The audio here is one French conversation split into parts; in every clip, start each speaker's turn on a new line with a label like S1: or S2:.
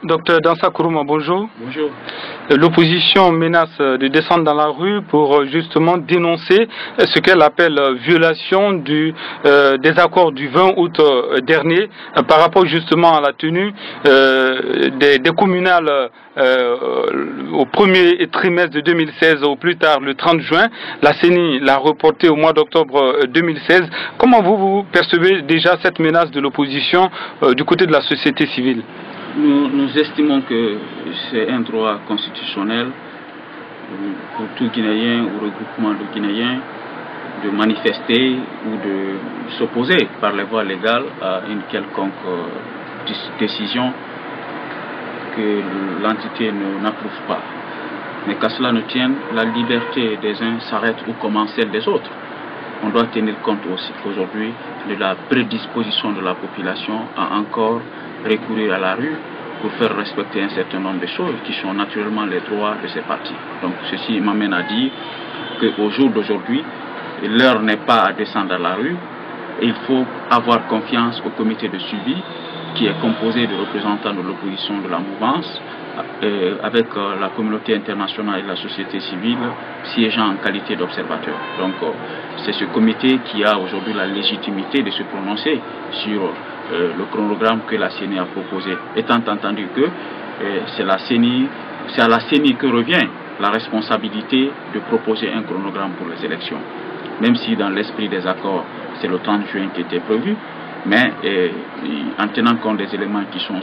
S1: Docteur Dansa Kourouma, bonjour.
S2: Bonjour.
S1: L'opposition menace de descendre dans la rue pour justement dénoncer ce qu'elle appelle violation des accords du 20 août dernier par rapport justement à la tenue des communales au premier trimestre de 2016 au plus tard le 30 juin. La CENI l'a reporté au mois d'octobre 2016. Comment vous percevez déjà cette menace de l'opposition du côté de la société civile?
S2: Nous estimons que c'est un droit constitutionnel pour tout Guinéen ou regroupement de Guinéens de manifester ou de s'opposer par les voies légales à une quelconque décision que l'entité n'approuve pas. Mais qu'à cela ne tienne, la liberté des uns s'arrête où commence celle des autres. On doit tenir compte aussi aujourd'hui de la prédisposition de la population à encore recourir à la rue pour faire respecter un certain nombre de choses qui sont naturellement les droits de ces partis. Donc ceci m'amène à dire qu'au jour d'aujourd'hui, l'heure n'est pas à descendre à la rue. Il faut avoir confiance au comité de suivi qui est composé de représentants de l'opposition de la mouvance avec la communauté internationale et la société civile siégeant en qualité d'observateur. Donc c'est ce comité qui a aujourd'hui la légitimité de se prononcer sur le chronogramme que la CENI a proposé, étant entendu que c'est à la CENI que revient la responsabilité de proposer un chronogramme pour les élections. Même si dans l'esprit des accords, c'est le 30 juin qui était prévu, mais en tenant compte des éléments qui sont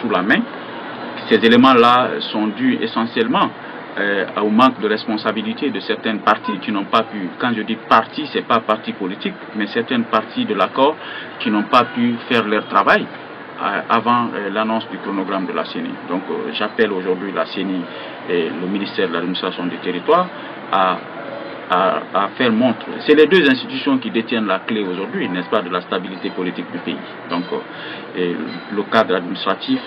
S2: sous la main, ces éléments-là sont dus essentiellement au manque de responsabilité de certaines parties qui n'ont pas pu, quand je dis parti, ce n'est pas parti politique, mais certaines parties de l'accord qui n'ont pas pu faire leur travail avant l'annonce du chronogramme de la CENI. Donc j'appelle aujourd'hui la CENI et le ministère de l'administration du territoire à faire montre. C'est les deux institutions qui détiennent la clé aujourd'hui, n'est-ce pas, de la stabilité politique du pays. Donc le cadre administratif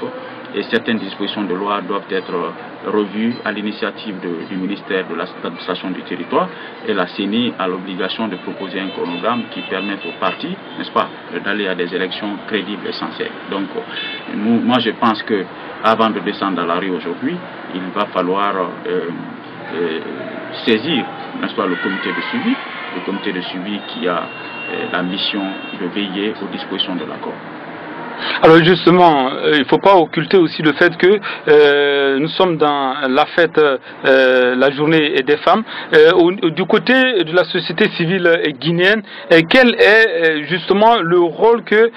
S2: et certaines dispositions de loi doivent être revues à l'initiative du ministère de l'administration du territoire, et la CENI a l'obligation de proposer un chronogramme qui permette aux partis, n'est-ce pas, d'aller à des élections crédibles et sincères. Donc moi je pense que avant de descendre dans la rue aujourd'hui, il va falloir saisir, n'est-ce pas, le comité de suivi qui a la mission de veiller aux dispositions de l'accord.
S1: Alors justement, il ne faut pas occulter aussi le fait que nous sommes dans la fête, la journée des femmes. Du côté de la société civile guinéenne, quel est justement le rôle que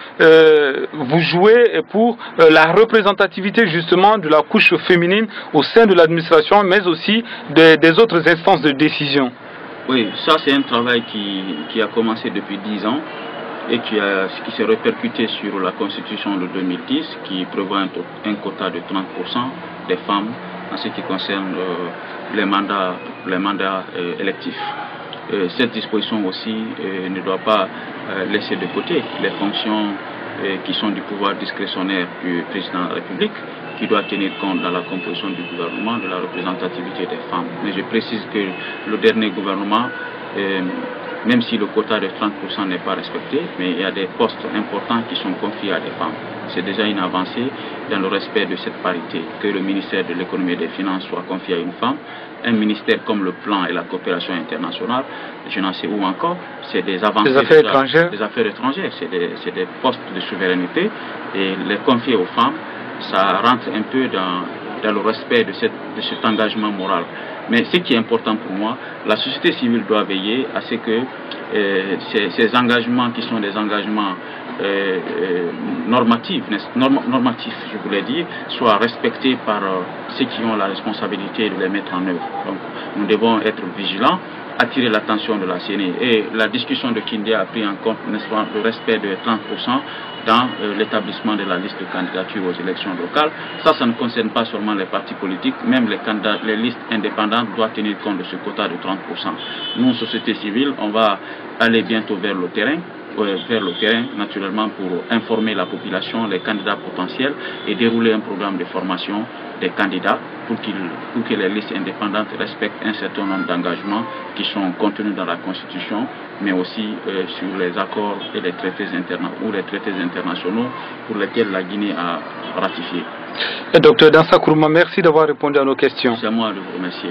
S1: vous jouez pour la représentativité justement de la couche féminine au sein de l'administration, mais aussi des autres instances de décision?
S2: Oui, ça c'est un travail qui a commencé depuis 10 ans. Et qui s'est répercuté sur la Constitution de 2010 qui prévoit un quota de 30% des femmes en ce qui concerne les mandats électifs. Cette disposition aussi ne doit pas laisser de côté les fonctions qui sont du pouvoir discrétionnaire du président de la République, qui doit tenir compte dans la composition du gouvernement de la représentativité des femmes. Mais je précise que le dernier gouvernement, même si le quota de 30% n'est pas respecté, mais il y a des postes importants qui sont confiés à des femmes. C'est déjà une avancée dans le respect de cette parité, que le ministère de l'économie et des finances soit confié à une femme. Un ministère comme le plan et la coopération internationale, je n'en sais où encore, c'est des avancées.
S1: Des affaires étrangères.
S2: Des affaires étrangères, c'est des postes de souveraineté, et les confier aux femmes, ça rentre un peu dans le respect de cet engagement moral. Mais ce qui est important pour moi, la société civile doit veiller à ce que ces engagements qui sont des engagements normatifs, je voulais dire, soient respectés par ceux qui ont la responsabilité de les mettre en œuvre. Donc nous devons être vigilants, attirer l'attention de la CENI. Et la discussion de Kindia a pris en compte, n'est-ce pas, le respect de 30% dans l'établissement de la liste de candidatures aux élections locales. Ça ne concerne pas seulement les partis politiques, même les listes indépendantes doivent tenir compte de ce quota de 30%. Nous, société civile, on va aller bientôt vers le terrain naturellement pour informer la population, les candidats potentiels, et dérouler un programme de formation des candidats pour que les listes indépendantes respectent un certain nombre d'engagements qui sont contenus dans la Constitution, mais aussi sur les accords et les traités internationaux pour lesquels la Guinée a ratifié.
S1: Docteur Dansa Kourouma, merci d'avoir répondu à nos questions.
S2: C'est à moi de vous remercier.